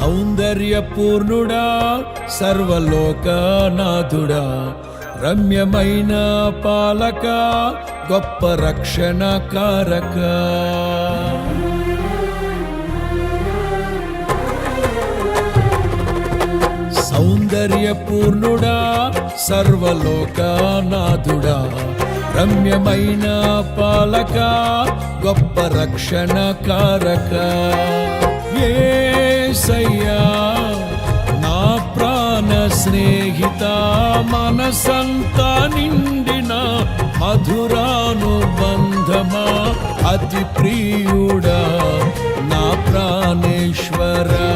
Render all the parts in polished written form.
సౌందర్యపూర్ణుడా సర్వలోకనాథుడా, రమ్యమైన పాలక, గొప్ప రక్షణ కారక. సౌందర్యపూర్ణుడా సర్వలోకనాథుడా, రమ్యమైన పాలక, గొప్ప రక్షణ కారక. యేసయ్యా నా ప్రాణ స్నేహిత, మనసంతా నిండిన మధురానుబంధమా, అతి ప్రియుడా నా ప్రాణేశ్వరా,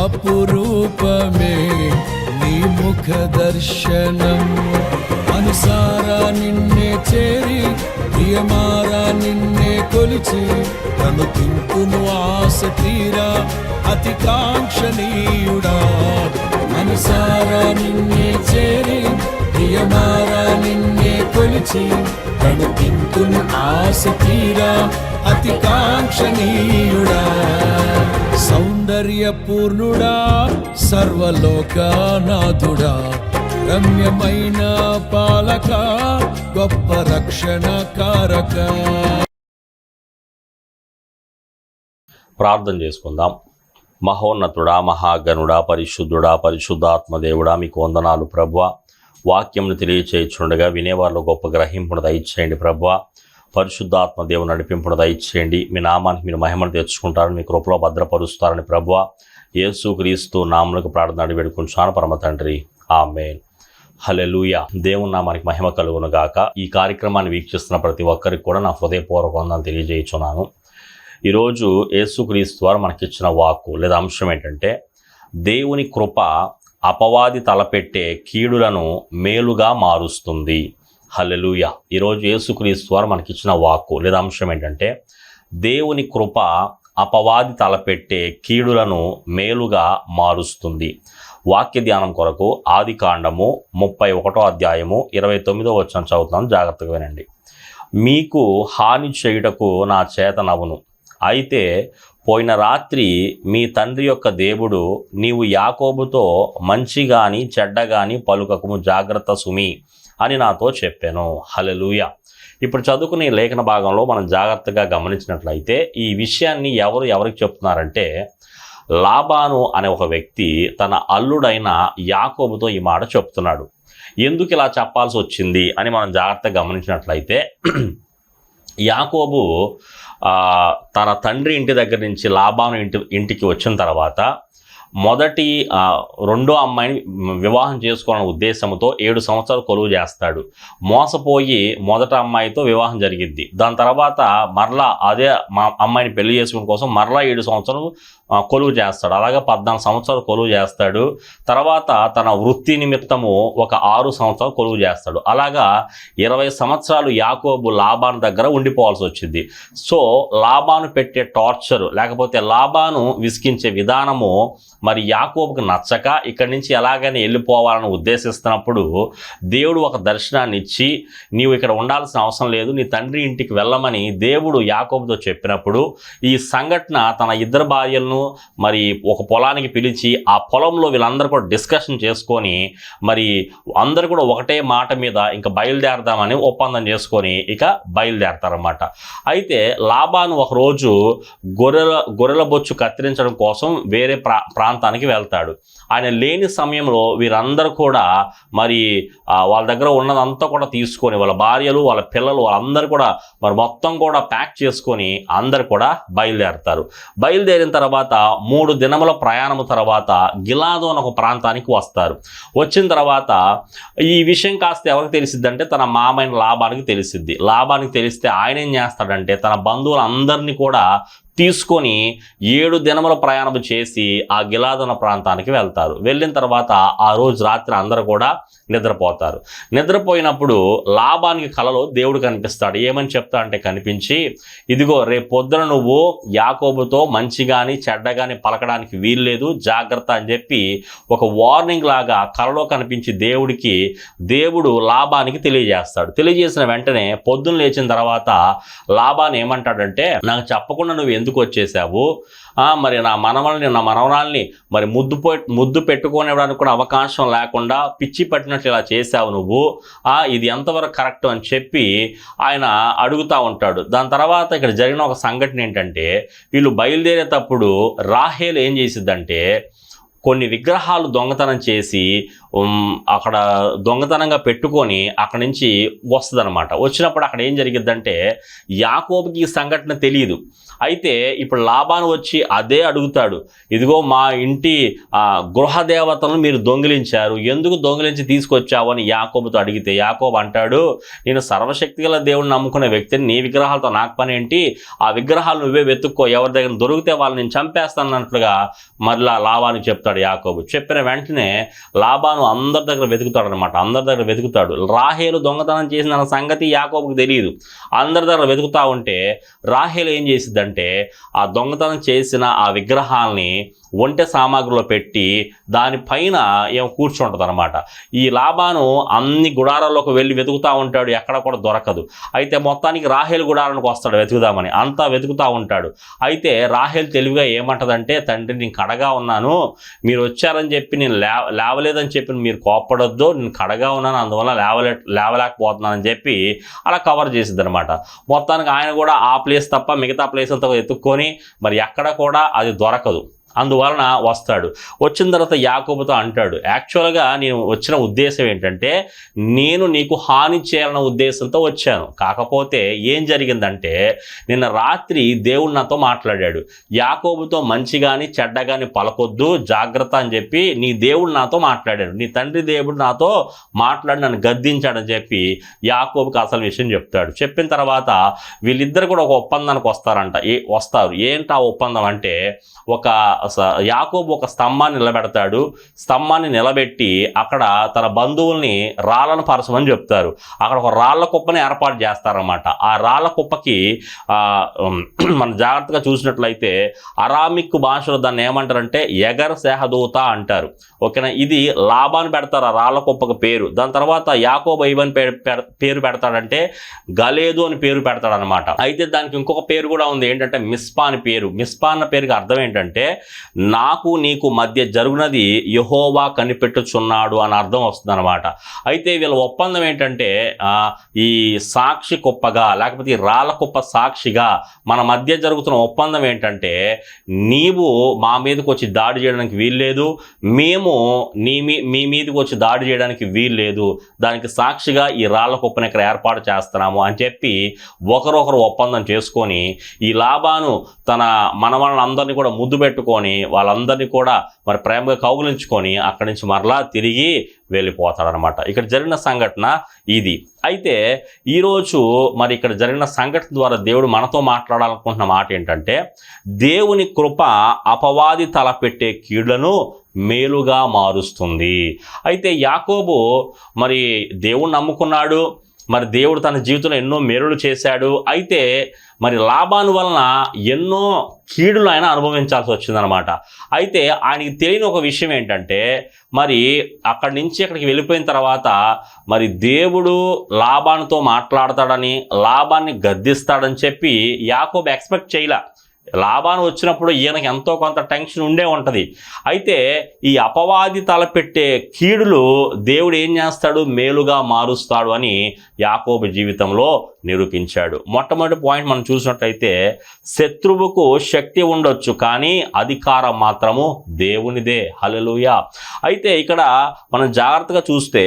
అపురూపమే నీ ముఖ దర్శనం. మనసారా నిన్నే చేరి, ప్రియమారా నిన్నే కొలిచి, తను తింపును ఆశ తీరా అతి కాంక్షణీయుడా. మనసారా నిన్నే చేరి, ప్రియమారా నిన్నే కొలిచి, తను తింపును ఆశ తీరా అతి కాంక్షణీయుడా. సౌందర్యపూర్ణుడా సర్వలోకనాథుడా, రమ్యమైన పాలక, గొప్ప రక్షణ కారక. ప్రార్థన చేసుకుందాం. మహోన్నతుడా, మహాగణుడా, పరిశుద్ధుడా, పరిశుద్ధాత్మదేవుడా, మీకు వందనాలు ప్రభువా. వాక్యంను తెలియచేయుచుండగా వినేవారిలో గొప్ప గ్రహింపును దయచేయండి ప్రభువా. పరిశుద్ధాత్మ దేవుని నడిపింపును దయచేయండి. మీ నామానికి మీరు మహిమను తెచ్చుకుంటారని, మీ కృపలో భద్రపరుస్తారని ప్రభువా యేసుక్రీస్తు నామమునకు ప్రార్థన వేడుకుంటున్నాను పరమ తండ్రి, ఆమేన్. హల్లెలూయా. దేవుని నామానికి మహిమ కలుగును గాక. ఈ కార్యక్రమాన్ని వీక్షిస్తున్న ప్రతి ఒక్కరికి కూడా నా హృదయపూర్వక వందనాలు తెలియజేయుచున్నాను. ఈరోజు యేసుక్రీస్తు వారు మనకిచ్చిన వాక్కు లేదా అంశం ఏంటంటే, దేవుని కృప అపవాది తలపెట్టే కీడులను మేలుగా మారుస్తుంది. హల్లెలూయా. ఈరోజు యేసుక్రీస్తు వారు మనకిచ్చిన వాక్కు లేదా అంశం ఏంటంటే, దేవుని కృప అపవాది తలపెట్టే కీడులను మేలుగా మారుస్తుంది. వాక్య ధ్యానం కొరకు ఆదికాండము 31వ అధ్యాయము 29వ వచనం చదువుతున్నాను, జాగ్రత్తగా వినండి. మీకు హాని చేయుటకు నా చేతనవును, అయితే పోయిన రాత్రి మీ తండ్రి యొక్క దేవుడు, నీవు యాకోబుతో మంచి గాని చెడ్డ గాని పలుకకుము, జాగ్రత్త సుమి అని నాతో చెప్పాను. హల్లెలూయా. ఇప్పుడు చదువుకునే లేఖన భాగంలో మనం జాగ్రత్తగా గమనించినట్లయితే ఈ విషయాన్ని ఎవరికి చెప్తున్నారంటే, లాబాను అనే ఒక వ్యక్తి తన అల్లుడైన యాకోబుతో ఈ మాట చెప్తున్నాడు. ఎందుకు ఇలా చెప్పాల్సి వచ్చింది అని మనం జాగ్రత్తగా గమనించినట్లయితే, యాకోబు తన తండ్రి ఇంటి దగ్గర నుంచి లాబాను ఇంటికి వచ్చిన తర్వాత రెండో అమ్మాయిని వివాహం చేసుకోవాలనే ఉద్దేశంతో 7 సంవత్సరాలు కొలువు చేస్తాడు. మోసపోయి మొదటి అమ్మాయితో వివాహం జరిగిద్ది. దాని తర్వాత మరలా అదే అమ్మాయిని పెళ్లి చేసుకోవడం కోసం మరలా 7 సంవత్సరాలు కొలువు చేస్తాడు. అలాగా 14 సంవత్సరాలు కొలువు చేస్తాడు. తర్వాత తన వృత్తి నిమిత్తము ఒక 6 సంవత్సరాలు కొలువు చేస్తాడు. అలాగా 20 సంవత్సరాలు యాకోబు లాబాను దగ్గర ఉండిపోవాల్సి వచ్చింది. సో లాబాను పెట్టే టార్చరు లేకపోతే లాబాను విసిగించే విధానము మరి యాకోబుకు నచ్చక ఇక్కడి నుంచి ఎలాగైనా వెళ్ళిపోవాలని ఉద్దేశిస్తున్నప్పుడు దేవుడు ఒక దర్శనాన్ని ఇచ్చి, నీవు ఇక్కడ ఉండాల్సిన అవసరం లేదు, నీ తండ్రి ఇంటికి వెళ్ళమని దేవుడు యాకోబుతో చెప్పినప్పుడు ఈ సంఘటన తన ఇద్దరు భార్యలను మరి ఒక పొలానికి పిలిచి ఆ పొలంలో వీళ్ళందరూ కూడా డిస్కషన్ చేసుకొని మరి అందరూ కూడా ఒకటే మాట మీద ఇంకా బయలుదేరదామని ఒప్పందం చేసుకొని ఇక బయలుదేరతారన్నమాట. అయితే లాబాను ఒకరోజు గొర్రెల బొచ్చు కత్తిరించడం కోసం వేరే ప్రాంతానికి వెళ్తాడు. ఆయన లేని సమయంలో వీరందరూ కూడా మరి వాళ్ళ దగ్గర ఉన్నదంతా కూడా తీసుకొని వాళ్ళ భార్యలు వాళ్ళ పిల్లలు వాళ్ళందరూ కూడా మరి మొత్తం కూడా ప్యాక్ చేసుకొని అందరు కూడా బయలుదేరతారు. బయలుదేరిన తర్వాత 3 దినముల ప్రయాణం తర్వాత గిలాదు అనే ఒక ప్రాంతానికి వస్తారు. వచ్చిన తర్వాత ఈ విషయం కాస్త ఎవరికి తెలిసిద్దంటే తన మామైన లాబానికి తెలిసిద్ది. లాబానికి తెలిస్తే ఆయన ఏం చేస్తాడంటే తన బంధువులందరినీ కూడా తీసుకొని 7 దినముల ప్రయాణం చేసి ఆ గిలాదన ప్రాంతానికి వెళ్తారు. వెళ్ళిన తర్వాత ఆ రోజు రాత్రి అందరూ కూడా నిద్రపోతారు. నిద్రపోయినప్పుడు లాబానికి కలలో దేవుడు కనిపిస్తాడు. ఏమని చెప్తా అంటే కనిపించి, ఇదిగో రేపు పొద్దున నువ్వు యాకోబుతో మంచి కానీ చెడ్డ కానీ పలకడానికి వీల్లేదు, జాగ్రత్త అని చెప్పి ఒక వార్నింగ్ లాగా కలలో కనిపించి దేవుడు లాబానికి తెలియజేస్తాడు. తెలియజేసిన వెంటనే పొద్దున్న లేచిన తర్వాత లాబాన్ ఏమంటాడంటే, నాకు చెప్పకుండా నువ్వు ఎందుకు వచ్చేసావు, మరి నా మనవరాల్ని మరి ముద్దు పెట్టుకోనివ్వడానికి కూడా అవకాశం లేకుండా పిచ్చి పట్టినట్లు ఇలా చేశావు నువ్వు, ఇది ఎంతవరకు కరెక్ట్ అని చెప్పి ఆయన అడుగుతూ ఉంటాడు. దాని తర్వాత ఇక్కడ జరిగిన ఒక సంఘటన ఏంటంటే, వీళ్ళు బయలుదేరేటప్పుడు రాహేలు ఏం చేసిద్దంటే కొన్ని విగ్రహాలు దొంగతనం చేసి అక్కడ దొంగతనంగా పెట్టుకొని అక్కడి నుంచి వస్తుందన్నమాట. వచ్చినప్పుడు అక్కడ ఏం జరిగిద్దంటే యాకోబుకి ఈ సంఘటన తెలియదు. అయితే ఇప్పుడు లాబాను వచ్చి అదే అడుగుతాడు, ఇదిగో మా ఇంటి గృహదేవతలను మీరు దొంగిలించారు, ఎందుకు దొంగిలించి తీసుకొచ్చావు అని యాకోబుతో అడిగితే యాకోబు అంటాడు, నేను సర్వశక్తిగల దేవుడిని నమ్ముకునే వ్యక్తిని, నీ విగ్రహాలతో నాకు పని ఏంటి, ఆ విగ్రహాలు నువ్వే వెతుక్కో, ఎవరి దగ్గర దొరికితే వాళ్ళు నేను చంపేస్తానన్నట్లుగా మరలా లాబానికి చెప్తాడు యాకోబు. చెప్పిన వెంటనే లాబాను అందరి దగ్గర వెతుకుతాడు అనమాట. అందరి దగ్గర వెతుకుతాడు. రాహేలు దొంగతనం చేసిన సంగతి యాకోబుకు తెలియదు. అందరి దగ్గర వెతుకుతా ఉంటే రాహేలు ఏం చేసిద్దంటే ఆ దొంగతనం చేసిన ఆ విగ్రహాల్ని ఒంటె సామాగ్రిలో పెట్టి దానిపైన ఏమో కూర్చుంటుంది అనమాట. ఈ లాబాను అన్ని గుడారాల్లోకి వెళ్ళి వెతుకుతూ ఉంటాడు, ఎక్కడ కూడా దొరకదు. అయితే మొత్తానికి రాహేలు గుడారానికి వస్తాడు వెతుకుదామని. అంతా వెతుకుతూ ఉంటాడు. అయితే రాహేలు తెలివిగా ఏమంటదంటే, తండ్రి నేను కడగా ఉన్నాను, మీరు వచ్చారని చెప్పి నేను లేవలేదని చెప్పి మీరు కోప్పడొద్దు, నేను కడగా ఉన్నాను అందువల్ల లేవలేకపోతున్నానని చెప్పి అలా కవర్ చేసిద్ది అనమాట. మొత్తానికి ఆయన కూడా ఆ ప్లేస్ తప్ప మిగతా ప్లేసులతో ఎత్తుక్కొని మరి ఎక్కడ కూడా అది దొరకదు. అందువలన వస్తాడు. వచ్చిన తర్వాత యాకోబుతో అంటాడు, యాక్చువల్గా నేను వచ్చిన ఉద్దేశం ఏంటంటే నేను నీకు హాని చేయాలన్న ఉద్దేశంతో వచ్చాను. కాకపోతే ఏం జరిగిందంటే నిన్న రాత్రి దేవుడు నాతో మాట్లాడాడు, యాకోబుతో మంచి కానీ చెడ్డ కానీ పలకొద్దు, జాగ్రత్త అని చెప్పి నీ దేవుడు నాతో మాట్లాడాడు, నీ తండ్రి దేవుడు నాతో మాట్లాడి నన్ను గద్దించాడని చెప్పి యాకోబుకి అసలు విషయం చెప్తాడు. చెప్పిన తర్వాత వీళ్ళిద్దరు కూడా ఒక ఒప్పందానికి వస్తారు. ఏంటి ఆ ఒప్పందం అంటే, యాకోబు ఒక స్తంభాన్ని నిలబెడతాడు. స్తంభాన్ని నిలబెట్టి అక్కడ తన బంధువుల్ని రాళ్ళను పరచమని చెప్తారు. అక్కడ ఒక రాళ్ల కుప్పని ఏర్పాటు చేస్తారన్నమాట. ఆ రాళ్ల కుప్పకి మనం జాగ్రత్తగా చూసినట్లయితే అరామిక్ భాషలో దాన్ని ఏమంటారంటే ఎగర్ సెహదూత అంటారు. ఓకేనా, ఇది లాబాను పెడతారు ఆ రాళ్ల కుప్పకి పేరు. దాని తర్వాత యాకోబు ఏమని పేరు పెడతాడంటే గలేదు అని పేరు పెడతాడనమాట. అయితే దానికి ఇంకొక పేరు కూడా ఉంది, ఏంటంటే మిస్పా అని పేరు. మిస్పా అన్న పేరుకి అర్థం ఏంటంటే నాకు నీకు మధ్య జరుగునది యెహోవా కనిపెట్టుచున్నాడు అని అర్థం వస్తుంది అనమాట. అయితే వీళ్ళ ఒప్పందం ఏంటంటే ఈ సాక్షి కుప్పగా లేకపోతే ఈ రాళ్ళ కుప్ప సాక్షిగా మన మధ్య జరుగుతున్న ఒప్పందం ఏంటంటే నీవు మా మీదకి వచ్చి దాడి చేయడానికి వీల్లేదు, మేము మీ మీదకి వచ్చి దాడి చేయడానికి వీల్లేదు, దానికి సాక్షిగా ఈ రాళ్ళ కుప్పని ఇక్కడ ఏర్పాటు చేస్తున్నాము అని చెప్పి ఒకరొకరు ఒప్పందం చేసుకొని ఈ లాబాను తన మనవళ్ళందరినీ కూడా ముద్దు పెట్టుకొని వాళ్ళందరినీ కూడా మరి ప్రేమగా కౌగులించుకొని అక్కడి నుంచి మరలా తిరిగి వెళ్ళిపోతాడనమాట. ఇక్కడ జరిగిన సంఘటన ఇది. అయితే ఈరోజు మరి ఇక్కడ జరిగిన సంఘటన ద్వారా దేవుడు మనతో మాట్లాడాలనుకుంటున్న మాట ఏంటంటే, దేవుని కృప అపవాది తలపెట్టే కీళ్లను మేలుగా మారుస్తుంది. అయితే యాకోబు మరి దేవుణ్ణి నమ్ముకున్నాడు, మరి దేవుడు తన జీవితంలో ఎన్నో మేలులు చేశాడు. అయితే మరి లాబాను వలన ఎన్నో కీడులు ఆయన అనుభవించాల్సి వచ్చిందనమాట. అయితే ఆయనకి తెలియని ఒక విషయం ఏంటంటే, మరి అక్కడి నుంచి అక్కడికి వెళ్ళిపోయిన తర్వాత మరి దేవుడు లాబానుతో మాట్లాడతాడని, లాబాన్ని గద్దిస్తాడని చెప్పి యాకోబు ఎక్స్పెక్ట్ చేయలే. లాబాను వచ్చినప్పుడు ఈయనకి ఎంతో కొంత టెన్షన్ ఉండే ఉంటుంది. అయితే ఈ అపవాది తలపెట్టే కీడులు దేవుడు ఏం చేస్తాడు, మేలుగా మారుస్తాడు అని యాకోబు జీవితంలో నిరూపించాడు. మొట్టమొదటి పాయింట్ మనం చూసినట్లయితే, శత్రువుకు శక్తి ఉండొచ్చు కానీ అధికారం మాత్రము దేవునిదే. హల్లెలూయా. అయితే ఇక్కడ మనం జాగ్రత్తగా చూస్తే,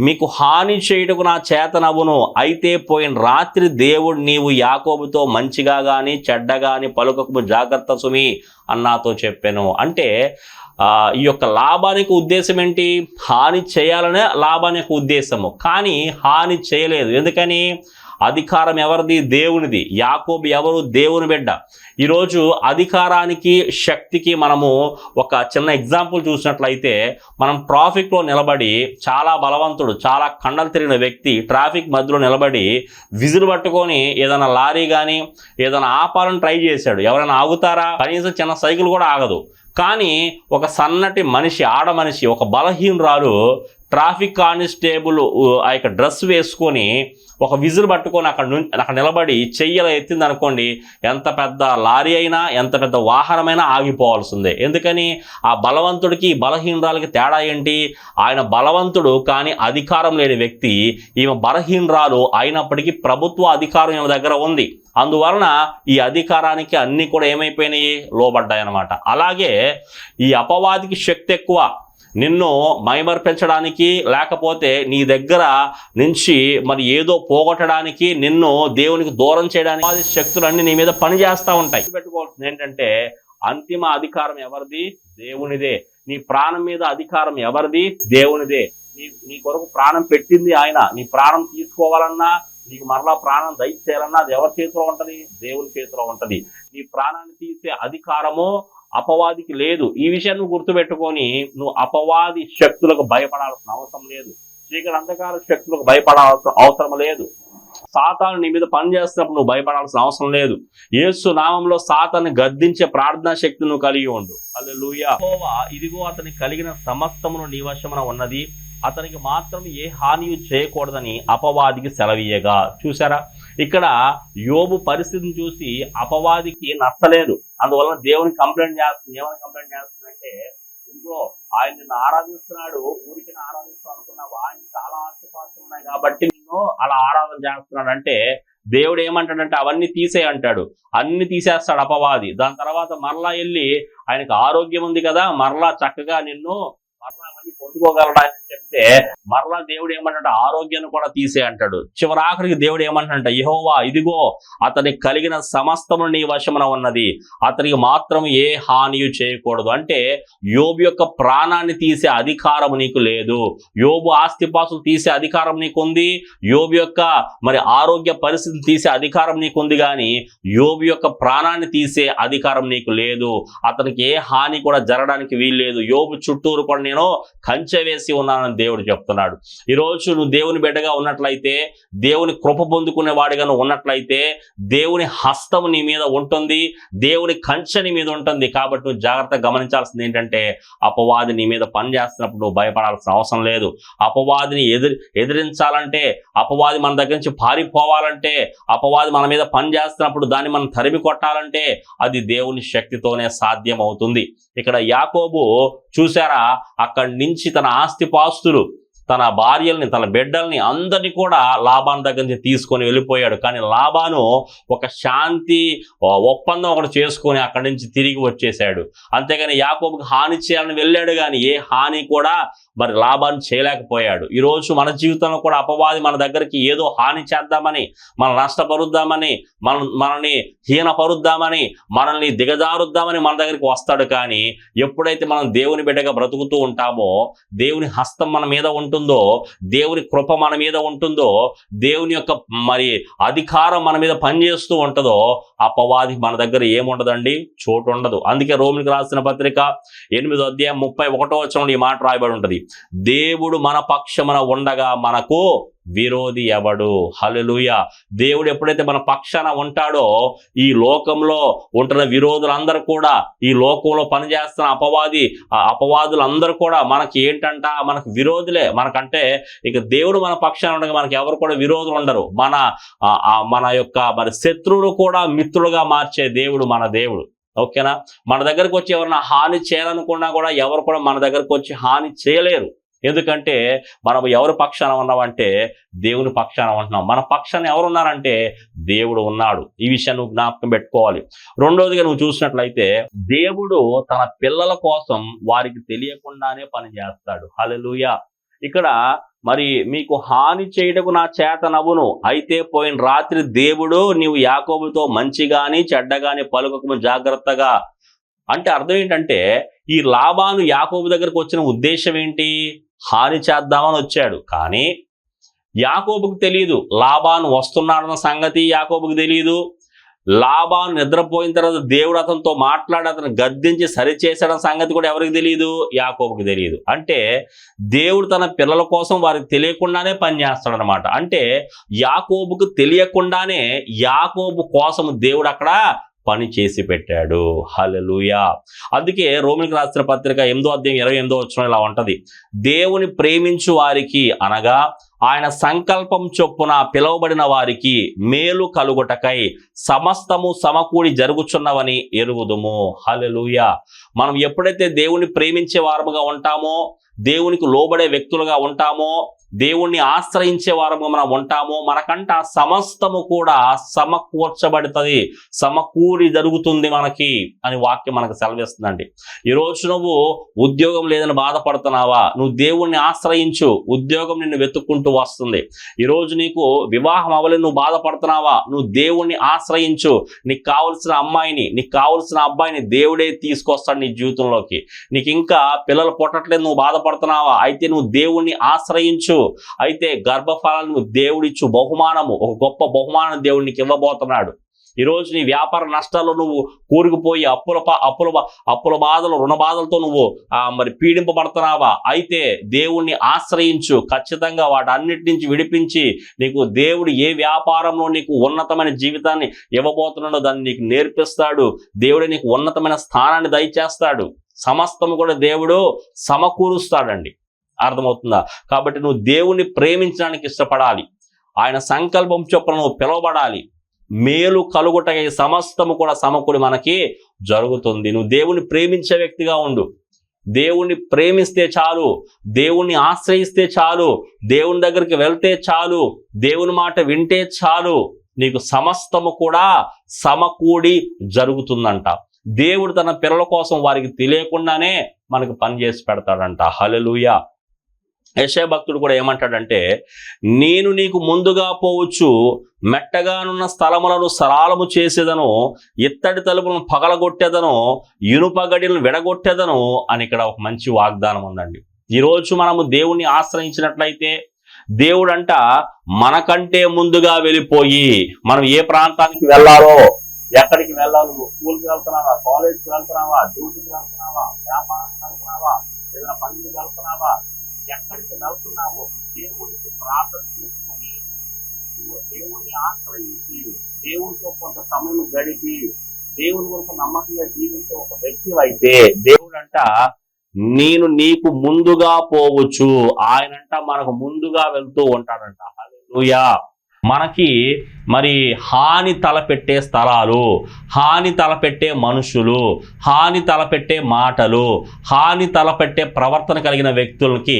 మీకు హాని చేయుటకు నా చేతనవును, అయితే పోయిన రాత్రి దేవుడు నీవు యాకోబుతో మంచిగా కానీ చెడ్డ కానీ పలుకకు జాగ్రత్త సుమి అన్నాతో చెప్పాను. అంటే ఈ యొక్క లాభానికి ఉద్దేశం ఏంటి, హాని చేయాలనే లాభానికి ఉద్దేశము, కానీ హాని చేయలేదు. ఎందుకని, అధికారం ఎవరిది, దేవునిది. యాకోబు ఎవరు, దేవుని బిడ్డ. ఈరోజు అధికారానికి శక్తికి మనము ఒక చిన్న ఎగ్జాంపుల్ చూసినట్లయితే, మనం ట్రాఫిక్లో నిలబడి చాలా బలవంతుడు, చాలా కండలు తిరిగిన వ్యక్తి ట్రాఫిక్ మధ్యలో నిలబడి విజిల్ పట్టుకొని ఏదైనా లారీ కానీ ఏదైనా ఆపాలని ట్రై చేశాడు. ఎవరైనా ఆగుతారా? కనీసం చిన్న సైకిల్ కూడా ఆగదు. కానీ ఒక సన్నటి మనిషి, ఆడ మనిషి, ఒక బలహీనురాలు ట్రాఫిక్ కానిస్టేబుల్ ఆ యొక్క డ్రెస్ వేసుకొని ఒక విజిల్ పట్టుకొని అక్కడ నిలబడి చెయ్యలు ఎత్తింది అనుకోండి, ఎంత పెద్ద లారీ అయినా ఎంత పెద్ద వాహనమైనా ఆగిపోవాల్సిందే. ఎందుకని? ఆ బలవంతుడికి బలహీనరాలకి తేడా ఏంటి? ఆయన బలవంతుడు కానీ అధికారం లేని వ్యక్తి, ఈమె బలహీనరాలు అయినప్పటికీ ప్రభుత్వ అధికారం ఈమె దగ్గర ఉంది. అందువలన ఈ అధికారానికి అన్నీ కూడా ఏమైపోయినాయి? లోబడ్డాయి అన్నమాట. అలాగే ఈ అపవాదికి శక్తి ఎక్కువ. నిన్ను మైమర్పించడానికి, లేకపోతే నీ దగ్గర నుంచి మరి ఏదో పోగొట్టడానికి, నిన్ను దేవునికి దూరం చేయడానికి శక్తులన్నీ నీ మీద పనిచేస్తూ ఉంటాయి. పెట్టుకోవాల్సింది ఏంటంటే, అంతిమ అధికారం ఎవరిది? దేవునిదే. నీ ప్రాణం మీద అధికారం ఎవరిది? దేవునిదే. నీ కొరకు ప్రాణం పెట్టింది ఆయన. నీ ప్రాణం తీసుకోవాలన్నా, నీకు మరలా ప్రాణం దయచేయాలన్నా అది ఎవరి చేతిలో ఉంటది? దేవుని చేతిలో ఉంటది. నీ ప్రాణాన్ని తీసే అధికారము అపవాదికి లేదు. ఈ విషయాన్ని గుర్తుపెట్టుకొని నువ్వు అపవాది శక్తులకు భయపడాల్సిన అవసరం లేదు. చీకటి అంధకార శక్తులకు భయపడాల్సిన అవసరం లేదు. సాతాను నీ మీద పనిచేస్తున్నప్పుడు నువ్వు భయపడాల్సిన అవసరం లేదు. యేసు నామంలో సాతాన్ని గద్దించే ప్రార్థనా శక్తి నువ్వు కలిగి ఉండు. హల్లెలూయా. యెహోవా ఇదిగో అతని కలిగిన సమస్తమును నీ వశమున ఉన్నది, అతనికి మాత్రం ఏ హానియు చేయకూడదని అపవాదికి సెలవీయగా. చూసారా, ఇక్కడ యోబు పరిస్థితిని చూసి అపవాదికి నచ్చలేదు. అందువలన దేవుని కంప్లైంట్ చేస్తుంది. ఏమని కంప్లైంట్ చేస్తుందంటే, ఇదిగో ఆయన నిన్ను ఆరాధిస్తున్నాడు, ఊరికి ఆరాధిస్తాను అనుకున్నావు, ఆయన చాలా ఆస్తిపాస్తులు ఉన్నాయి కాబట్టి నిన్ను అలా ఆరాధన చేస్తున్నాడు అంటే, దేవుడు ఏమంటాడంటే అవన్నీ తీసే అంటాడు. అన్ని తీసేస్తాడు అపవాది. దాని తర్వాత మరలా వెళ్ళి ఆయనకు ఆరోగ్యం ఉంది కదా, మరలా చక్కగా నిన్ను మరలా అవన్నీ పొందుకోగలడా అని చెప్తే, మరలా దేవుడు ఏమంటాడు? ఆరోగ్యాన్ని కూడా తీసే అంటాడు. చివరి ఆఖరికి దేవుడు ఏమంటాడంటే, యెహోవా ఇదిగో అతనికి కలిగిన సమస్తము నీ వశమున ఉన్నది, అతనికి మాత్రం ఏ హానియు చేయకూడదు. అంటే యోబు యొక్క ప్రాణాన్ని తీసే అధికారం నీకు లేదు. యోబు ఆస్తిపాస్తులు తీసే అధికారం నీకుంది. యోబు యొక్క మరి ఆరోగ్య పరిస్థితిని తీసే అధికారం నీకుంది, కానీ యోబు యొక్క ప్రాణాన్ని తీసే అధికారం నీకు లేదు. అతనికి ఏ హాని కూడా జరగడానికి వీల్లేదు. యోబు చుట్టూరు కూడా నేను కంచె వేసి ఉన్నానని దేవుడు చెప్తున్నాడు. ఈరోజు నువ్వు దేవుని బిడ్డగా ఉన్నట్లయితే, దేవుని కృప పొందుకునే వాడిగా నువ్వు ఉన్నట్లయితే, దేవుని హస్తం నీ మీద ఉంటుంది, దేవుని కంచె నీ మీద ఉంటుంది. కాబట్టి నువ్వు జాగ్రత్తగా గమనించాల్సింది ఏంటంటే, అపవాది నీ మీద పని చేస్తున్నప్పుడు నువ్వు భయపడాల్సిన అవసరం లేదు. అపవాదిని ఎదిరించాలంటే, అపవాది మన దగ్గర నుంచి పారిపోవాలంటే, అపవాది మన మీద పని చేస్తున్నప్పుడు దాన్ని మనం తరిమి కొట్టాలంటే అది దేవుని శక్తితోనే సాధ్యం అవుతుంది. ఇక్కడ యాకోబు చూసారా, అక్కడి నుంచి తన ఆస్తిపాస్తులు, తన భార్యల్ని, తన బిడ్డల్ని అందరినీ కూడా లాబాను దగ్గర నుంచి తీసుకొని వెళ్ళిపోయాడు. కానీ లాబాను ఒక శాంతి ఒప్పందం ఒకటి చేసుకొని అక్కడి నుంచి తిరిగి వచ్చేసాడు. అంతేగాని యాకోబుకి హాని చేయాలని వెళ్ళాడు, కానీ ఏ హాని కూడా మరి లాబాను చేయలేకపోయాడు. ఈరోజు మన జీవితంలో కూడా అపవాది మన దగ్గరికి ఏదో హాని చేద్దామని, మనం నష్టపరుద్దామని, మనల్ని హీనపరుద్దామని, మనల్ని దిగజారుద్దామని మన దగ్గరికి వస్తాడు. కానీ ఎప్పుడైతే మనం దేవుని బిడ్డగా బ్రతుకుతూ ఉంటామో, దేవుని హస్తం మన మీద ఉంటుందో, దేవుని కృప మన మీద ఉంటుందో, దేవుని యొక్క మరి అధికారం మన మీద పనిచేస్తూ ఉంటుందో, అపవాది మన దగ్గర ఏముండదండి? చోటు ఉండదు. అందుకే రోమిలికి రాసిన పత్రిక 8వ అధ్యాయం 31వ వచనంలో ఈ మాట రాయబడి ఉంటుంది, దేవుడు మన పక్షమున ఉండగా మనకు విరోధి ఎవడు? హల్లెలూయా. దేవుడు ఎప్పుడైతే మన పక్షాన ఉంటాడో, ఈ లోకంలో ఉంటున్న విరోధులందరూ కూడా, ఈ లోకంలో పనిచేస్తున్న అపవాదులందరూ కూడా మనకి ఏంటంట? మనకు విరోధులే. మనకంటే ఇక దేవుడు మన పక్షాన ఉండగా మనకి ఎవరు కూడా విరోధులు ఉండరు. మన యొక్క మరి శత్రువులు కూడా మిత్రులుగా మార్చే దేవుడు మన దేవుడు. ఓకేనా? మన దగ్గరకు వచ్చి ఎవరైనా హాని చేయాలనుకున్నా కూడా ఎవరు కూడా మన దగ్గరకు వచ్చి హాని చేయలేరు. ఎందుకంటే మనం ఎవరి పక్షాన ఉన్నామంటే దేవుని పక్షాన ఉంటున్నాం. మన పక్షాన ఎవరున్నారంటే దేవుడు ఉన్నాడు. ఈ విషయాన్ని నువ్వు జ్ఞాపకం పెట్టుకోవాలి. రెండోదిగా నువ్వు చూసినట్లయితే, దేవుడు తన పిల్లల కోసం వారికి తెలియకుండానే పని చేస్తాడు. హల్లెలూయా. ఇక్కడ మరి మీకు హాని చేయటకు నా చేత నవ్వును, అయితే పోయిన రాత్రి దేవుడు నీవు యాకోబుతో మంచిగాని చెడ్డగాని పలుకము జాగ్రత్తగా. అంటే అర్థం ఏంటంటే, ఈ లాబాను యాకోబు దగ్గరకు వచ్చిన ఉద్దేశం ఏంటి? హాని చేద్దామని వచ్చాడు. కానీ యాకోబుకు తెలియదు లాబాను వస్తున్నాడన్న సంగతి. యాకోబుకు తెలియదు. లాబాను నిద్రపోయిన తర్వాత దేవుడు అతనితో మాట్లాడి అతను గద్దించి సరిచేసాడన్న సంగతి కూడా ఎవరికి తెలియదు? యాకోబుకు తెలియదు. అంటే దేవుడు తన పిల్లల కోసం వారికి తెలియకుండానే పనిచేస్తాడనమాట. అంటే యాకోబుకు తెలియకుండానే యాకోబు కోసం దేవుడు అక్కడ పని చేసి పెట్టాడు. హల్లెలూయా. అందుకే రోమిలికి రాసిన పత్రిక 8వ అధ్యాయం 28వ వచనం ఇలా ఉంటది, దేవుని ప్రేమించు వారికి అనగా ఆయన సంకల్పం చొప్పున పిలువబడిన వారికి మేలు కలుగుటకై సమస్తము సమకూడి జరుగుచున్నవని ఎరుగుదుము. హల్లెలూయా. మనం ఎప్పుడైతే దేవుని ప్రేమించే వారముగా ఉంటామో, దేవునికి లోబడే వ్యక్తులుగా ఉంటామో, దేవుణ్ణి ఆశ్రయించే వారము మనం ఉంటామో, మనకంట సమస్తము కూడా సమకూర్చబడుతుంది, సమకూరి జరుగుతుంది మనకి అని వాక్యం మనకు సెలవిస్తుందండి. ఈరోజు నువ్వు ఉద్యోగం లేదని బాధపడుతున్నావా? నువ్వు దేవుణ్ణి ఆశ్రయించు, ఉద్యోగం నిన్ను వెతుక్కుంటూ వస్తుంది. ఈరోజు నీకు వివాహం అవ్వలేదు, నువ్వు బాధపడుతున్నావా? నువ్వు దేవుణ్ణి ఆశ్రయించు. నీకు కావలసిన అమ్మాయిని, నీకు కావలసిన అబ్బాయిని దేవుడే తీసుకొస్తాడు నీ జీవితంలోకి. నీకు ఇంకా పిల్లలు పుట్టట్లేదు, నువ్వు బాధపడుతున్నావా? అయితే నువ్వు దేవుణ్ణి ఆశ్రయించు. అయితే గర్భఫలాలను దేవుడిచ్చు బహుమానము, ఒక గొప్ప బహుమానం దేవుడు నీకు ఇవ్వబోతున్నాడు. ఈరోజు నీ వ్యాపార నష్టాల్లో నువ్వు కూరుకుపోయి అప్పుల బాధలు, రుణ బాధలతో నువ్వు మరి పీడింపబడుతున్నావా? అయితే దేవుణ్ణి ఆశ్రయించు. ఖచ్చితంగా వాటన్నిటి నుంచి విడిపించి నీకు దేవుడు ఏ వ్యాపారంలో నీకు ఉన్నతమైన జీవితాన్ని ఇవ్వబోతున్నాడో దాన్ని నీకు నేర్పిస్తాడు. దేవుడు నీకు ఉన్నతమైన స్థానాన్ని దయచేస్తాడు. సమస్తము కూడా దేవుడు సమకూరుస్తాడండి. అర్థమవుతుందా? కాబట్టి నువ్వు దేవుణ్ణి ప్రేమించడానికి ఇష్టపడాలి. ఆయన సంకల్పం చొప్పున నువ్వు పిలువబడాలి. మేలు కలుగుటకై సమస్తము కూడా సమకూడి మనకి జరుగుతుంది. నువ్వు దేవుణ్ణి ప్రేమించే వ్యక్తిగా ఉండు. దేవుణ్ణి ప్రేమిస్తే చాలు, దేవుణ్ణి ఆశ్రయిస్తే చాలు, దేవుని దగ్గరికి వెళ్తే చాలు, దేవుని మాట వింటే చాలు, నీకు సమస్తము కూడా సమకూడి జరుగుతుందంట. దేవుడు తన పిల్లల కోసం వారికి తెలియకుండానే మనకు పని చేసి పెడతాడంట. హల్లెలూయా. యెషయా భక్తుడు కూడా ఏమంటాడంటే, నేను నీకు ముందుగా పోవచ్చు, మెట్టగానున్న స్థలములను సరాలము చేసేదను, ఇత్తడి తలుపులను పగలగొట్టేదను, ఇనుప గడిలను విడగొట్టేదను అని ఇక్కడ ఒక మంచి వాగ్దానం ఉందండి. ఈరోజు మనము దేవుణ్ణి ఆశ్రయించినట్లయితే దేవుడంట మనకంటే ముందుగా వెళ్ళిపోయి, మనం ఏ ప్రాంతానికి వెళ్ళాలో, ఎక్కడికి వెళ్ళాలి, స్కూల్కి వెళ్తున్నావా, కాలేజ్కి వెళ్తున్నావా, డ్యూటీకి వెళ్తున్నావా, వ్యాపారానికి వెళ్తున్నావా, ఏదైనా పనికి వెళ్తున్నావా, ఎక్కడికి వెళ్తున్నావో దేవుడికి ప్రార్థన చేసుకుని, దేవుణ్ణి ఆశ్రయించి, దేవుడితో కొంత సమయం గడిపి, దేవుని వరకు నమ్మకంగా జీవించే ఒక వ్యక్తి అయితే దేవుడంట నేను నీకు ముందుగా పోవచ్చు. ఆయనంట మనకు ముందుగా వెళ్తూ ఉంటాడంట. హల్లెలూయా. మనకి మరి హాని తలపెట్టే స్థలాలు, హాని తలపెట్టే మనుషులు, హాని తలపెట్టే మాటలు, హాని తలపెట్టే ప్రవర్తన కలిగిన వ్యక్తులకి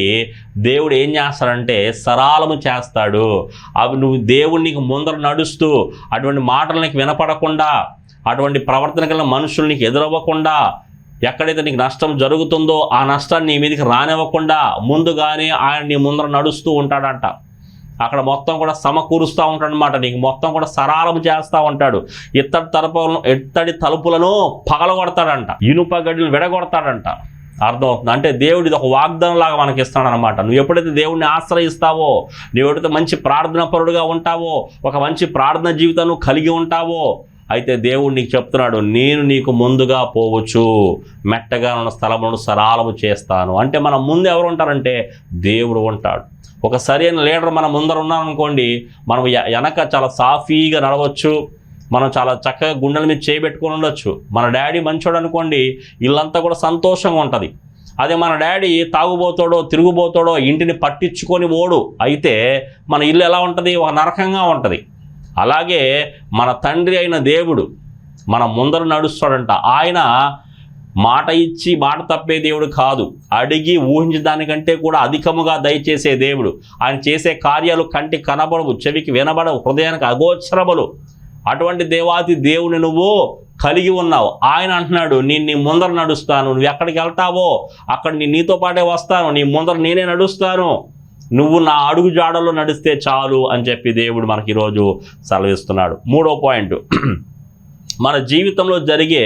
దేవుడు ఏం చేస్తాడంటే సరాలము చేస్తాడు. అవి నువ్వు దేవునికి ముందర నడుస్తూ అటువంటి మాటలు నీకు వినపడకుండా, అటువంటి ప్రవర్తన కలిగిన మనుషులు నీకు ఎదురవ్వకుండా, ఎక్కడైతే నీకు నష్టం జరుగుతుందో ఆ నష్టాన్ని నీ మీదకి రానివ్వకుండా ముందుగానే ఆయన నీ ముందర నడుస్తూ ఉంటాడంట. అక్కడ మొత్తం కూడా సమకూరుస్తూ ఉంటాడు అనమాట. నీకు మొత్తం కూడా సరాలం చేస్తూ ఉంటాడు. ఇత్తడి తలుపులను పగలగొడతాడంట, ఇనుప గడిని విడగొడతాడంట. అర్థమవుతుంది. అంటే దేవుడు ఇది ఒక వాగ్దానం లాగా మనకి ఇస్తాడు అనమాట. నువ్వు ఎప్పుడైతే దేవుడిని ఆశ్రయిస్తావో, నువ్వు ఎప్పుడైతే మంచి ప్రార్థన పరుడుగా ఉంటావో, ఒక మంచి ప్రార్థన జీవితాన్ని కలిగి ఉంటావో, అయితే దేవుడు నీకు చెప్తున్నాడు, నేను నీకు ముందుగా పోవచ్చు, మెట్టగా ఉన్న స్థలములను సరాలము చేస్తాను. అంటే మన ముందు ఎవరు ఉంటారంటే దేవుడు ఉంటాడు. ఒక సరైన లీడర్ మన ముందర ఉన్నామనుకోండి, మనం వెనక చాలా సాఫీగా నడవచ్చు, మనం చాలా చక్కగా గుండెల మీద చేయబెట్టుకొని ఉండొచ్చు. మన డాడీ మంచోడు అనుకోండి, ఇల్లంతా కూడా సంతోషంగా ఉంటుంది. అదే మన డాడీ తాగుబోతాడో, తిరుగుబోతాడో, ఇంటిని పట్టించుకొని ఓడు అయితే మన ఇల్లు ఎలా ఉంటుంది? ఒక నరకంగా ఉంటుంది. అలాగే మన తండ్రి అయిన దేవుడు మన ముందర నడుస్తాడంట. ఆయన మాట ఇచ్చి మాట తప్పే దేవుడు కాదు. అడిగి ఊహించే దానికంటే కూడా అధికముగా దయచేసే దేవుడు. ఆయన చేసే కార్యాలు కంటికి కనబడవు, చెవికి వినబడవు, హృదయానికి అగోచరములు. అటువంటి దేవాది దేవుని నువ్వు కలిగి ఉన్నావు. ఆయన అంటున్నాడు, నేను నీ ముందర నడుస్తాను, నువ్వు ఎక్కడికి వెళ్తావో అక్కడ నీతో పాటే వస్తాను, నీ ముందర నేనే నడుస్తాను, నువ్వు నా అడుగు జాడల్లో నడిస్తే చాలు అని చెప్పి దేవుడు మనకి ఈరోజు సెలవిస్తున్నాడు. 3వ పాయింట్, మన జీవితంలో జరిగే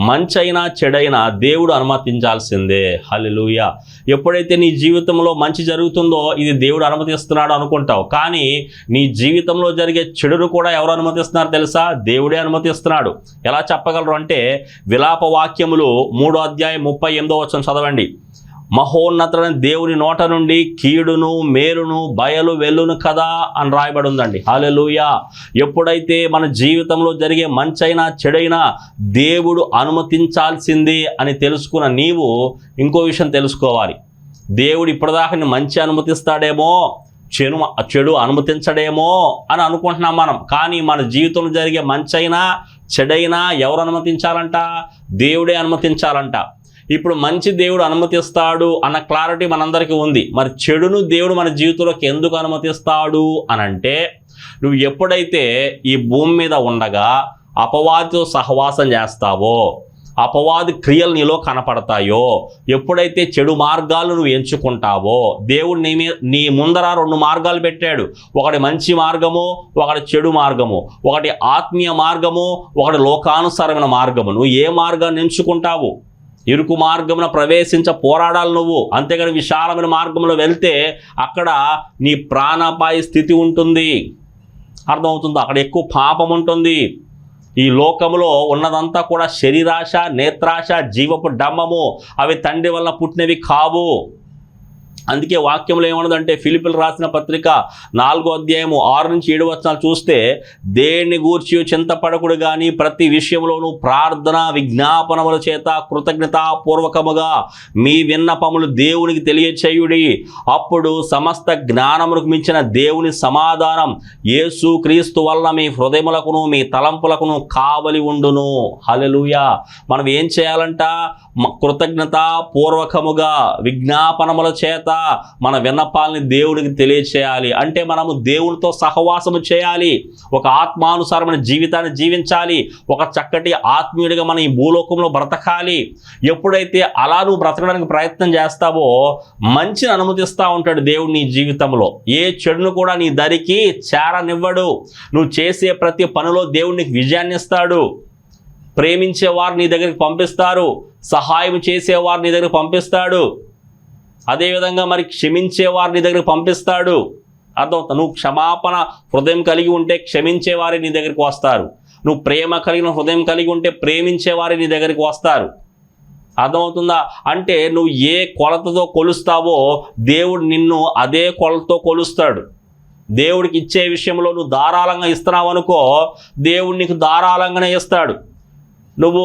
మంచైనా చెడైనా దేవుడు అనుమతించాల్సిందే. హల్లెలూయా. ఎప్పుడైతే నీ జీవితంలో మంచి జరుగుతుందో ఇది దేవుడు అనుమతిస్తున్నాడు అనుకుంటావు, కానీ నీ జీవితంలో జరిగే చెడును కూడా ఎవరు అనుమతిస్తున్నారు తెలుసా? దేవుడే అనుమతిస్తున్నాడు. ఎలా చెప్పగలరు అంటే, విలాప వాక్యములు 3వ అధ్యాయం 38వ వచనం చదవండి. మహోన్నతుడైన దేవుని నోట నుండి కీడును మేలును బయలు వెల్లును కదా అని రాయబడి ఉందండి. హల్లెలూయా. ఎప్పుడైతే మన జీవితంలో జరిగే మంచైనా చెడైనా దేవుడు అనుమతించాల్సిందే అని తెలుసుకున్న నీవు ఇంకో విషయం తెలుసుకోవాలి. దేవుడు ఇప్పటిదాకా మంచి అనుమతిస్తాడేమో, చెడు అనుమతించడేమో అని అనుకుంటున్నాం మనం. కానీ మన జీవితంలో జరిగే మంచైనా చెడైనా ఎవరు అనుమతించాలంట? దేవుడే అనుమతించాలంట. ఇప్పుడు మంచి దేవుడు అనుమతిస్తాడు అన్న క్లారిటీ మనందరికీ ఉంది. మరి చెడును దేవుడు మన జీవితంలోకి ఎందుకు అనుమతిస్తాడు అని అంటే, నువ్వు ఎప్పుడైతే ఈ భూమి మీద ఉండగా అపవాదితో సహవాసం చేస్తావో, అపవాది క్రియలు నీలో కనపడతాయో, ఎప్పుడైతే చెడు మార్గాలు నువ్వు ఎంచుకుంటావో, దేవుడు నీ ముందర 2 మార్గాలు పెట్టాడు. ఒకటి మంచి మార్గము, ఒకటి చెడు మార్గము, ఒకటి ఆత్మీయ మార్గము, ఒకటి లోకానుసారమైన మార్గము. నువ్వు ఏ మార్గాన్ని ఎంచుకుంటావు? ఇరుకు మార్గమున పోరాడాలి నువ్వు. అంతేగాని విశాలమైన మార్గంలో వెళ్తే అక్కడ నీ ప్రాణాపాయ స్థితి ఉంటుంది. అర్థమవుతుందా? అక్కడ ఎక్కువ పాపం ఉంటుంది. ఈ లోకంలో ఉన్నదంతా కూడా శరీరాశ, నేత్రాశ, జీవపు డంబము. అవి తండ్రి వలన పుట్టినవి కావు. అందుకే వాక్యంలో ఏమన్నదంటే, ఫిలిప్పీయులకు రాసిన పత్రిక 4వ అధ్యాయము 6 నుంచి 7 వచనాలు చూస్తే, దేన్ని గూర్చి చింతపడకుడు కానీ ప్రతి విషయంలోనూ ప్రార్థన విజ్ఞాపనముల చేత కృతజ్ఞతాపూర్వకముగా మీ విన్నపములు దేవునికి తెలియచేయుడి. అప్పుడు సమస్త జ్ఞానములకు మించిన దేవుని సమాధానం యేసు క్రీస్తు వలన మీ హృదయములకును మీ తలంపులకును కావలి ఉండును. హల్లెలూయా. మనం ఏం చేయాలంట? కృతజ్ఞతాపూర్వకముగా విజ్ఞాపనముల చేత మన విన్నపాలని దేవుడికి తెలియచేయాలి. అంటే మనము దేవునితో సహవాసము చేయాలి, ఒక ఆత్మానుసారమైన జీవితాన్ని జీవించాలి, ఒక చక్కటి ఆత్మీయుడిగా మన ఈ భూలోకంలో బ్రతకాలి. ఎప్పుడైతే అలా నువ్వు బ్రతకడానికి ప్రయత్నం చేస్తావో మంచిని అనుమతిస్తూ ఉంటాడు దేవుడు నీ జీవితంలో. ఏ చెడును కూడా నీ దరికి చేరనివ్వడు. నువ్వు చేసే ప్రతి పనిలో దేవుడు నీకు విజయాన్ని ఇస్తాడు. ప్రేమించేవారు నీ దగ్గరికి పంపిస్తారు, సహాయం చేసేవారు నీ దగ్గరికి పంపిస్తాడు, అదేవిధంగా మరి క్షమించేవారు నీ దగ్గరికి పంపిస్తాడు. అర్థమవుతా? నువ్వు క్షమాపణ హృదయం కలిగి ఉంటే క్షమించేవారు నీ దగ్గరికి వస్తారు. నువ్వు ప్రేమ కలిగిన హృదయం కలిగి ఉంటే ప్రేమించేవారు నీ దగ్గరికి వస్తారు. అర్థమవుతుందా? అంటే నువ్వు ఏ కొలతతో కొలుస్తావో దేవుడు నిన్ను అదే కొలతతో కొలుస్తాడు. దేవుడికి ఇచ్చే విషయంలో నువ్వు ధారాళంగా ఇస్తున్నావు అనుకో, దేవుడు నీకు ధారాళంగానే ఇస్తాడు. నువ్వు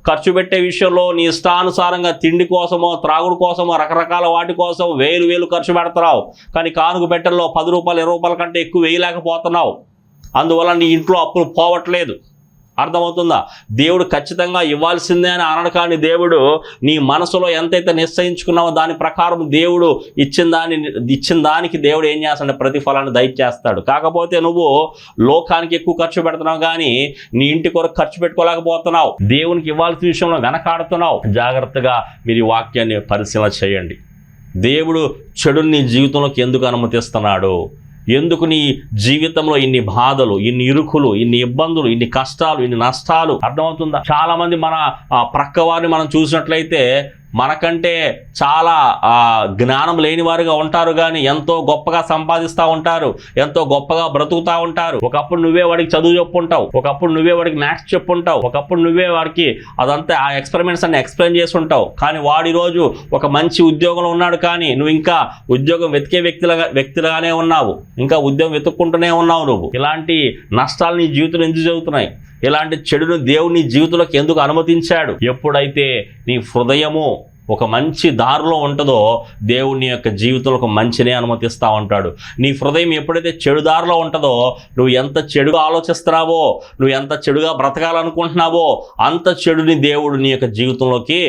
ఖర్చు పెట్టే విషయంలో నీ ఇష్టానుసారంగా తిండి కోసమో త్రాగుడు కోసమో రకరకాల వాటి కోసం వేలు ఖర్చు పెడుతున్నావు. కానీ కానుక పెట్టెల్లో 10 రూపాయలు 20 రూపాయల కంటే ఎక్కువ వేయలేకపోతున్నావు. అందువల్ల నీ ఇంట్లో అప్పులు పోవట్లేదు. అర్థమవుతుందా? దేవుడు ఖచ్చితంగా ఇవ్వాల్సిందే అని అనడు. కానీ దేవుడు నీ మనసులో ఎంతైతే నిశ్చయించుకున్నావో దాని ప్రకారం దేవుడు ఇచ్చిన దానికి దేవుడు ఏం చేస్తాడు? ప్రతిఫలాన్ని దయచేస్తాడు. కాకపోతే నువ్వు లోకానికి ఎక్కువ ఖర్చు పెడుతున్నావు కానీ నీ ఇంటి కొరకు ఖర్చు పెట్టుకోలేకపోతున్నావు. దేవునికి ఇవ్వాల్సిన విషయంలో వెనకాడుతున్నావు. జాగ్రత్తగా మీరు ఈ వాక్యాన్ని పరిశీలన చేయండి. దేవుడు చెడుని నీ జీవితంలోకి ఎందుకు అనుమతిస్తున్నాడు? ఎందుకు నీ జీవితంలో ఇన్ని బాధలు, ఇన్ని ఇరుకులు, ఇన్ని ఇబ్బందులు, ఇన్ని కష్టాలు, ఇన్ని నష్టాలు? అర్థమవుతుందా? చాలా మంది మన ప్రక్క వారిని మనం చూసినట్లయితే మనకంటే చాలా జ్ఞానం లేని వారుగా ఉంటారు, కానీ ఎంతో గొప్పగా సంపాదిస్తూ ఉంటారు, ఎంతో గొప్పగా బ్రతుకుతూ ఉంటారు. ఒకప్పుడు నువ్వే వాడికి చదువు చెప్పుంటావు, ఒకప్పుడు నువ్వే వాడికి మ్యాథ్స్ చెప్పుంటావు, ఒకప్పుడు నువ్వే వాడికి అదంతా ఆ ఎక్స్పెరిమెంట్స్ అన్ని ఎక్స్ప్లెయిన్ చేసి ఉంటావు. కానీ వాడి రోజు ఒక మంచి ఉద్యోగంలో ఉన్నాడు, కానీ నువ్వు ఇంకా ఉద్యోగం వెతికే వ్యక్తిగానే ఉన్నావు, ఇంకా ఉద్యోగం వెతుక్కుంటూనే ఉన్నావు. నువ్వు ఇలాంటి నష్టాలు నీ జీవితంలో ఎందుకు జరుగుతున్నాయి? ఇలాంటి చెడును దేవుడు నీ జీవితంలోకి ఎందుకు అనుమతించాడు? ఎప్పుడైతే నీ హృదయము ఒక మంచి దారిలో ఉంటుందో దేవుడు నీ యొక్క జీవితంలో ఒక మంచినే అనుమతిస్తూ ఉంటాడు. నీ హృదయం ఎప్పుడైతే చెడు దారిలో ఉంటుందో, నువ్వు ఎంత చెడుగా ఆలోచిస్తున్నావో, నువ్వు ఎంత చెడుగా బ్రతకాలనుకుంటున్నావో అంత చెడుని దేవుడు నీ యొక్క జీవితంలోకి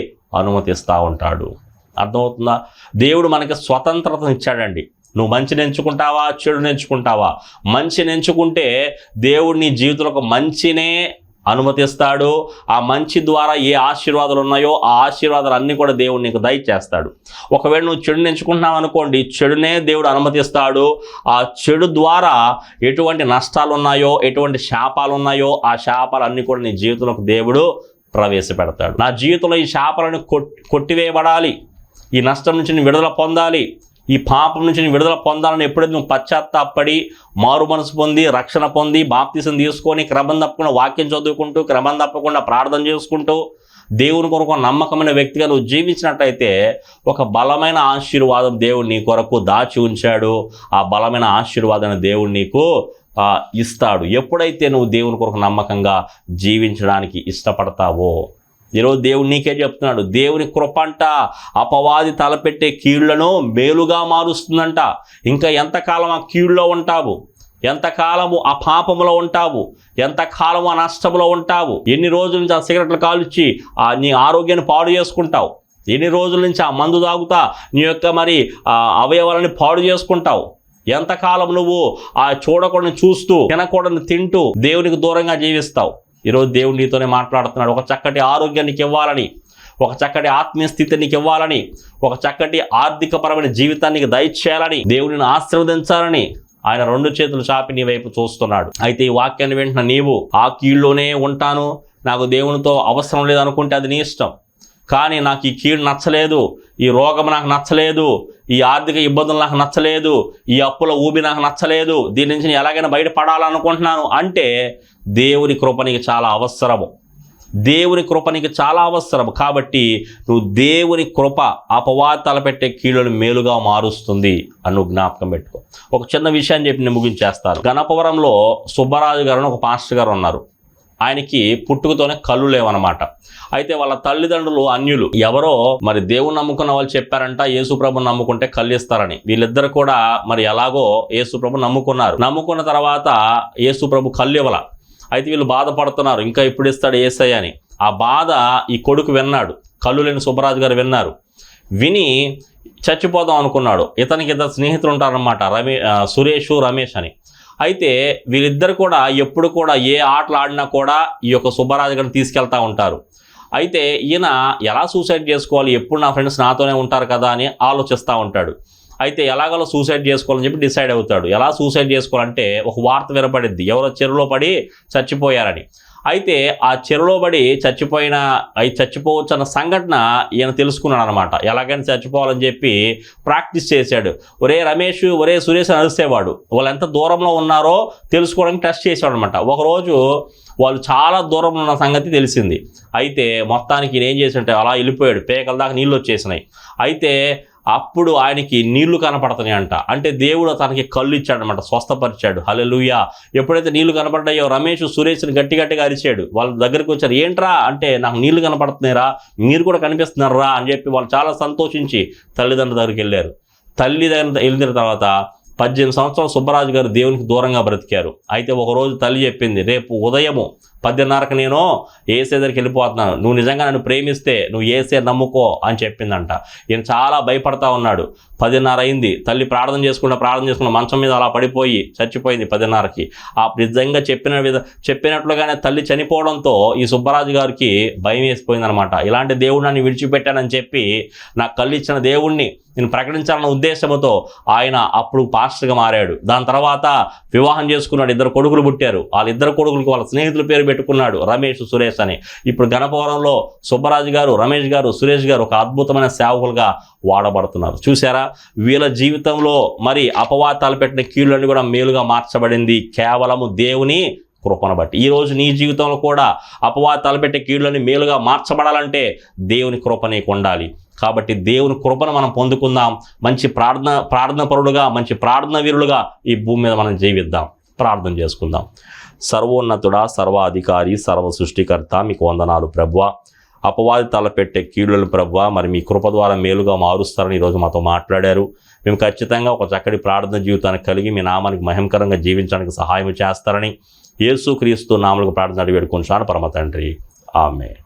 అనుమతిస్తూ ఉంటాడు. అర్థమవుతుందా? దేవుడు మనకి స్వతంత్రతను ఇచ్చాడండి. నువ్వు మంచిని ఎంచుకుంటావా, చెడుని ఎంచుకుంటావా? మంచిని ఎంచుకుంటే దేవుడు నీ జీవితంలో ఒక మంచినే అనుమతిస్తాడు. ఆ మంచి ద్వారా ఏ ఆశీర్వాదాలు ఉన్నాయో ఆ ఆశీర్వాదాలు అన్నీ కూడా దేవుడు నీకు దయచేస్తాడు. ఒకవేళ నువ్వు చెడుని ఎంచుకుంటున్నావు అనుకోండి, చెడునే దేవుడు అనుమతిస్తాడు. ఆ చెడు ద్వారా ఎటువంటి నష్టాలు ఉన్నాయో, ఎటువంటి శాపాలు ఉన్నాయో ఆ శాపాలన్నీ కూడా నీ జీవితంలోకి దేవుడు ప్రవేశపెడతాడు. నా జీవితంలో ఈ శాపాలను కొట్టివేయబడాలి, ఈ నష్టం నుంచి నేను విడుదల పొందాలి, ఈ పాపం నుంచి నేను విడుదల పొందాలని ఎప్పుడైతే నువ్వు పశ్చాత్తాపడి మారు మనసు పొంది రక్షణ పొంది బాప్తిసం తీసుకొని క్రమం తప్పకుండా వాక్యం చదువుకుంటూ క్రమం తప్పకుండా ప్రార్థన చేసుకుంటూ దేవుని కొరకు నమ్మకమైన వ్యక్తిగా నువ్వు జీవించినట్టయితే ఒక బలమైన ఆశీర్వాదం దేవుడు నీ కొరకు దాచి ఉంచాడు. ఆ బలమైన ఆశీర్వాదాన్ని దేవుడు నీకు ఇస్తాడు ఎప్పుడైతే నువ్వు దేవుని కొరకు నమ్మకంగా జీవించడానికి ఇష్టపడతావో. ఈరోజు దేవుడు నీకే చెప్తున్నాడు, దేవుని కృపంట అపవాది తలపెట్టే కీళ్లను మేలుగా మారుస్తుందంట. ఇంకా ఎంతకాలం ఆ కీళ్ళలో ఉంటావు, ఎంతకాలము ఆ పాపములో ఉంటావు, ఎంతకాలము ఆ నష్టములో ఉంటావు, ఎన్ని రోజుల నుంచి ఆ సిగరెట్లు కాల్చి నీ ఆరోగ్యాన్ని పాడు చేసుకుంటావు, ఎన్ని రోజుల నుంచి ఆ మందు తాగుతా నీ యొక్క అవయవాలని పాడు చేసుకుంటావు, ఎంతకాలం నువ్వు చూడకూడని చూస్తూ తినకూడని తింటూ దేవునికి దూరంగా జీవిస్తావు. ఈరోజు దేవుడు నీతోనే మాట్లాడుతున్నాడు. ఒక చక్కటి ఆరోగ్యానికి ఇవ్వాలని, ఒక చక్కటి ఆత్మీయ స్థితి నీకు ఇవ్వాలని, ఒక చక్కటి ఆర్థికపరమైన జీవితానికి దయచేయాలని, దేవుడిని ఆశీర్వదించాలని ఆయన 2 చేతులు చాపి నీ వైపు చూస్తున్నాడు. అయితే ఈ వాక్యాన్ని వెంటనే నీవు ఆ కీళ్ళలోనే ఉంటాను, నాకు దేవునితో అవసరం లేదు అనుకుంటే అది నీ ఇష్టం. కానీ నాకు ఈ కీడు నచ్చలేదు, ఈ రోగం నాకు నచ్చలేదు, ఈ ఆర్థిక ఇబ్బందులు నాకు నచ్చలేదు, ఈ అప్పుల ఊబి నాకు నచ్చలేదు, దీని నుంచి నేను ఎలాగైనా బయటపడాలనుకుంటున్నాను అంటే దేవుని కృప నీకు చాలా అవసరము. దేవుని కృప నీకు చాలా అవసరం. కాబట్టి నువ్వు దేవుని కృప అపవాది తలపెట్టే కీళ్ళను మేలుగా మారుస్తుంది అని నువ్వు జ్ఞాపకం పెట్టుకో. ఒక చిన్న విషయాన్ని చెప్పి నేను ముగించేస్తాను. గణపవరంలో సుబ్బరాజు గారు అని ఒక పాస్టర్ గారు ఉన్నారు. ఆయనకి పుట్టుకతోనే కళ్ళు లేవన్నమాట. అయితే వాళ్ళ తల్లిదండ్రులు అన్యులు, ఎవరో మరి దేవుని నమ్ముకున్న వాళ్ళు చెప్పారంట యేసుప్రభుని నమ్ముకుంటే కళ్ళు ఇస్తారని. వీళ్ళిద్దరు కూడా మరి ఎలాగో యేసుప్రభు నమ్ముకున్న తర్వాత యేసుప్రభు కళ్ళు ఇవ్వాల. అయితే వీళ్ళు బాధపడుతున్నారు, ఇంకా ఇప్పుడు ఇస్తాడు యేసయ్య అని. ఆ బాధ ఈ కొడుకు విన్నాడు, కళ్ళు లేని సుబ్బరాజు గారు విన్నారు. విని చచ్చిపోదాం అనుకున్నాడు. ఇతనికి 2 స్నేహితులు ఉంటారనమాట, సురేష్ రమేష్ అని. అయితే వీళ్ళిద్దరు కూడా ఎప్పుడు కూడా ఏ ఆటలు ఆడినా కూడా ఈ యొక్క సుబ్బరాజు గారిని తీసుకెళ్తూ ఉంటారు. అయితే ఈయన ఎలా సూసైడ్ చేసుకోవాలి, ఎప్పుడు నా ఫ్రెండ్స్ నాతోనే ఉంటారు కదా అని ఆలోచిస్తూ ఉంటాడు. అయితే ఎలాగలో సూసైడ్ చేసుకోవాలని చెప్పి డిసైడ్ అవుతాడు. ఎలా సూసైడ్ చేసుకోవాలంటే ఒక వార్త వినపడిద్ది, ఎవరో చెరువులో పడి చచ్చిపోయారని. అయితే ఆ చెరువులో పడి చచ్చిపోవచ్చు అన్న సంఘటన ఈయన తెలుసుకున్నాడు అనమాట. ఎలాగైనా చచ్చిపోవాలని చెప్పి ప్రాక్టీస్ చేశాడు. ఒరే రమేష్, ఒరే సురేష్ అని అరిసేవాడు. వాళ్ళు ఎంత దూరంలో ఉన్నారో తెలుసుకోవడానికి టెస్ట్ చేశాడు అనమాట. ఒకరోజు వాళ్ళు చాలా దూరంలో ఉన్న సంగతి తెలిసింది. అయితే మొత్తానికి ఈయన ఏం చేసినట్టే అలా వెళ్ళిపోయాడు, పేకల దాకా నీళ్ళు వచ్చేసినాయి. అయితే అప్పుడు ఆయనకి నీళ్లు కనపడుతున్నాయి అంట. అంటే దేవుడు తనకి కళ్ళు ఇచ్చాడనమాట, స్వస్థపరిచాడు. హల్లెలూయా. ఎప్పుడైతే నీళ్లు కనపడ్డాయో రమేష్ సురేష్ని గట్టిగా అరిచాడు. వాళ్ళ దగ్గరికి వచ్చారు, ఏంట్రా అంటే నాకు నీళ్లు కనపడుతున్నాయిరా, మీరు కూడా కనిపిస్తున్నారా అని చెప్పి వాళ్ళు చాలా సంతోషించి తల్లిదండ్రుల దగ్గరికి వెళ్ళారు. తల్లిదండ్రులు వెళ్ళిన తర్వాత 18 సంవత్సరాలు సుబ్బరాజు గారు దేవునికి దూరంగా బ్రతికారు. అయితే ఒకరోజు తల్లి చెప్పింది, రేపు ఉదయము 10:30కి నేను ఏసే దగ్గరికి వెళ్ళిపోతున్నాను, నువ్వు నిజంగా నన్ను ప్రేమిస్తే నువ్వు ఏసే నమ్ముకో అని చెప్పిందంట. ఈయన చాలా భయపడతా ఉన్నాడు. 10:30 అయింది. తల్లి ప్రార్థన చేసుకున్న మంచం మీద అలా పడిపోయి చచ్చిపోయింది 10:30కి. ఆ నిజంగా చెప్పినట్లుగానే తల్లి చనిపోవడంతో ఈ సుబ్బరాజు గారికి భయం వేసిపోయిందనమాట. ఇలాంటి దేవుడు నన్ను విడిచిపెట్టానని చెప్పి నాకు కళ్ళు ఇచ్చిన దేవుణ్ణి నేను ప్రకటించాలన్న ఉద్దేశంతో ఆయన అప్పుడు పాస్టర్గా మారాడు. దాని తర్వాత వివాహం చేసుకున్నాడు. 2 కొడుకులు పుట్టారు. వాళ్ళ 2 కొడుకులకి వాళ్ళ స్నేహితుల పేరు పెట్టుకున్నాడు, రమేష్ సురేష్ అని. ఇప్పుడు గణపవరంలో సుబ్బరాజు గారు, రమేష్ గారు, సురేష్ గారు ఒక అద్భుతమైన సేవకులుగా వాడబడుతున్నారు. చూసారా, వీళ్ళ జీవితంలో మరి అపవాది తలపెట్టిన కీళ్ళని కూడా మేలుగా మార్చబడింది కేవలము దేవుని కృపను బట్టి. ఈరోజు నీ జీవితంలో కూడా అపవాది తలపెట్టే కీళ్ళని మేలుగా మార్చబడాలంటే దేవుని కృప నీకు ఉండాలి. కాబట్టి దేవుని కృపను మనం పొందుకుందాం. మంచి ప్రార్థన పరుడుగా, మంచి ప్రార్థన వీరులుగా ఈ భూమి మీద మనం జీవిద్దాం. ప్రార్థన చేసుకుందాం. సర్వోన్నతుడా, సర్వాధికారి, సర్వ సృష్టికర్త, మీకు వందనాలు ప్రభువా. అపవాది తలపెట్టే కీళ్ళను ప్రభువా మరి మీ కృప ద్వారా మేలుగా మారుస్తారని ఈరోజు మాతో మాట్లాడారు. మేము ఖచ్చితంగా ఒక చక్కటి ప్రార్థన జీవితాన్ని కలిగి మీ నామానికి మహిమకరంగా జీవించడానికి సహాయం చేస్తారని యేసుక్రీస్తు నామములో ప్రార్థన అడిగి వేడుకుంటున్నాను పరమ తండ్రి. ఆమేన్.